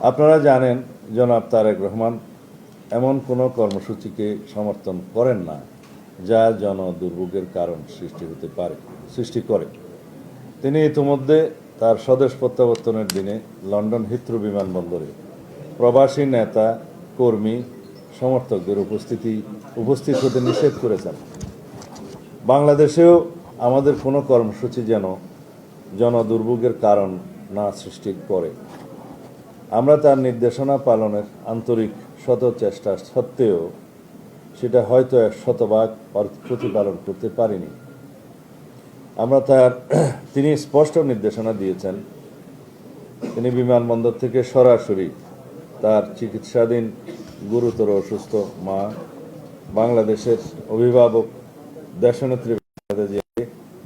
আপনারা জানেন জনাব তারেক রহমান এমন কোনো কর্মসূচিকে সমর্থন করেন না যা জনদুর্ভোগের কারণ সৃষ্টি করে। তিনি ইতিমধ্যে তার স্বদেশ প্রত্যাবর্তনের দিনে লন্ডন হিথ্রো বিমানবন্দরে প্রবাসী নেতা কর্মী সমর্থকদের উপস্থিত হতে নিষেধ করেছেন। বাংলাদেশেও আমাদের কোনো কর্মসূচি যেন জনদুর্ভোগের কারণ না সৃষ্টি করে। আমরা তার নির্দেশনা পালনের আন্তরিক শত চেষ্টা সত্ত্বেও সেটা হয়তো 100% প্রতিপালন করতে পারিনি। তিনি স্পষ্ট নির্দেশনা দিয়েছেন, তিনি বিমানবন্দর থেকে সরাসরি তার চিকিৎসাধীন গুরুতর অসুস্থ মা, বাংলাদেশের অভিভাবক দেশনেত্রী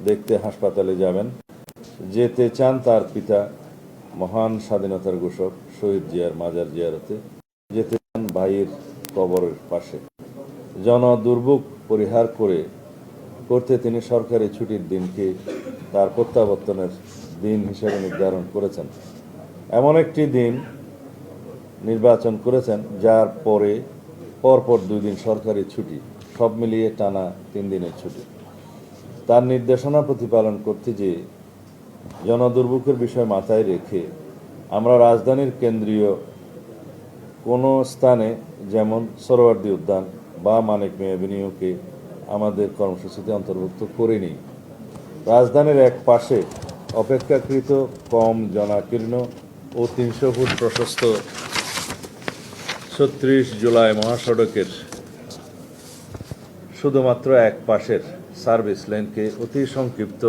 দেখতে হাসপাতালে যাবেন। যেতে চান তার পিতা মহান স্বাধীনতার ঘোষক শহীদ জিয়ার মাজার জিয়ারতে, যেতে চান ভাইয়ের কবরের পাশে। জনদুর্ভোগ পরিহার করতে তিনি সরকারি ছুটির দিনকে তার প্রত্যাবর্তনের দিন হিসেবে নির্ধারণ করেছেন। এমন একটি দিন নির্বাচন করেছেন যার পরপর 2 দিন সরকারি ছুটি, সব মিলিয়ে টানা 3 দিনের ছুটি। তার নির্দেশনা প্রতিপালন করতে যেয়ে জনদুর্ভোগের বিষয় মাথায় রেখে আমরা রাজধানীর কেন্দ্রীয় কোনো স্থানে যেমন সোহরাওয়ার্দী উদ্যান বা মানিক মিয়া এভিনিউকে আমাদের কর্মসূচিতে অন্তর্ভুক্ত করিনি। রাজধানীর এক পাশে অপেক্ষাকৃত কম জনাকীর্ণ ও 300 ফুট প্রশস্ত 36 জুলাই মহাসড়কের শুধুমাত্র এক পাশের সার্ভিস লেনকে অতি সংক্ষিপ্ত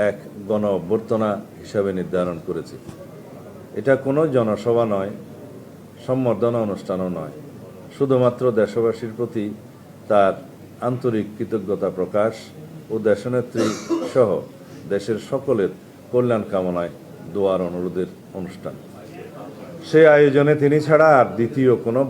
এক গণ অভ্যর্থনা হিসাবে নির্ধারণ করেছি। এটা কোনো জনসভা নয়, সম্বর্ধনা অনুষ্ঠানও নয়, শুধুমাত্র দেশবাসীর প্রতি তার আন্তরিক কৃতজ্ঞতা প্রকাশ ও দেশনেত্রী সহ দেশের সকলের কল্যাণ কামনায় দোয়ার অনুরোধের অনুষ্ঠান। সে আয়োজনে তিনি ছাড়া আর দ্বিতীয় কোনো